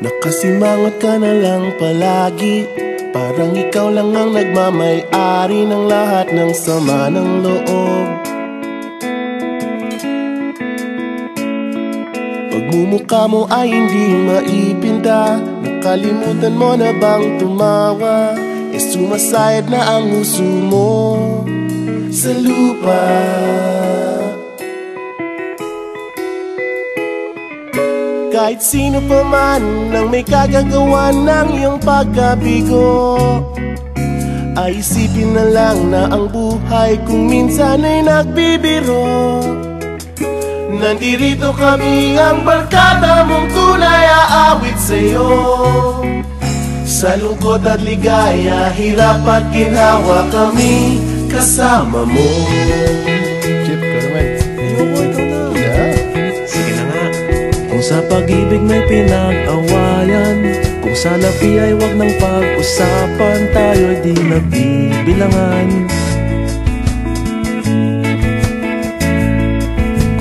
Nakasimangot ka na lang palagi, parang ikaw lang ang nagmamay-ari ng lahat ng sama ng loob. Pagmumukha mo ay hindi maipinta, nakalimutan mo na bang tumawa? Sumasayad na ang nguso mo sa lupa. Kahit sino pa man ang may kagagawa ng iyong pagkabigo, ay isipin na lang na ang buhay kung minsan ay nagbibiro. Nandirito kami, ang barkada mong tunay aawit sa'yo. Sa lungkot at ligaya, hirap at ginhawa, kami kasama mo. Chip, ka naman. Ayoko, ikaw na. Yeah. Sige na nga. Kung sa pag-ibig may pinag-awayan, kung sa labi ay wag nang pag-usapan, tayo'y di nagbibilangan.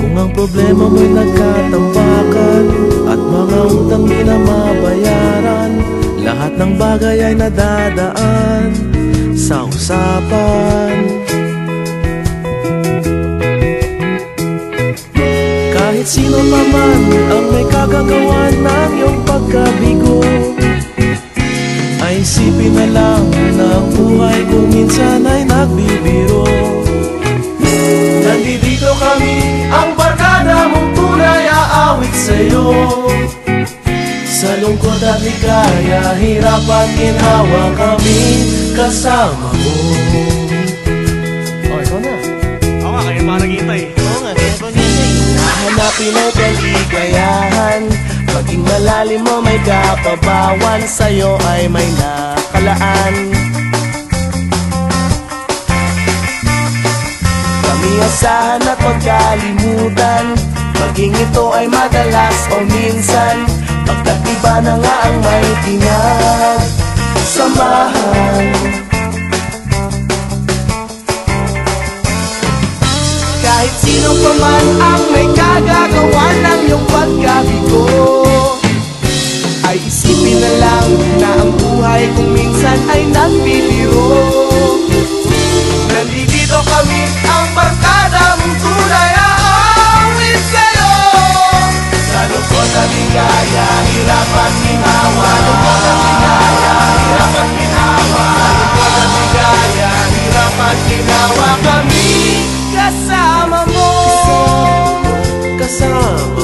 Kung ang problema mo'y nagkatambakan at mga utang di na mabayaran, lahat ng bagay ay nadadaan sa usapan. Kahit sino pa man ang may kagagawa ng iyong pagkabigo, ay isipin na lang na ang buhay kung minsan ay nagbibiro. Nandito kami, ang barkada mong tunay aawit sa'yo. Sa lungkot at ligaya, hirap at ginhawa, kami kasama mo. Oh, ikaw na. Oo nga, kaya pa naghihintay. Oo nga, kaya pa naghihintay. Hanapin ang kaligayahan, maging malalim mo may kapabawan, sa'yo ay may nakalaan. Kami asahan at magkalimutan, maging ito ay madalas o minsan, pagkat iba na nga ang may pinagsamahan. Kahit sino pa man ang may kagagawa ng iyong pagkabigo, ay isipin na lang na ang buhay kung minsan ay nagbibiro. Nandito kami, ang barkada mong tunay aawit sa'yo. Sa lungkot at ligaya, hirap at ginhawa. Sa lungkot at ligaya, hirap at ginhawa. Sa lungkot at ligaya, hirap at ginhawa, kami kasama mo. Kasama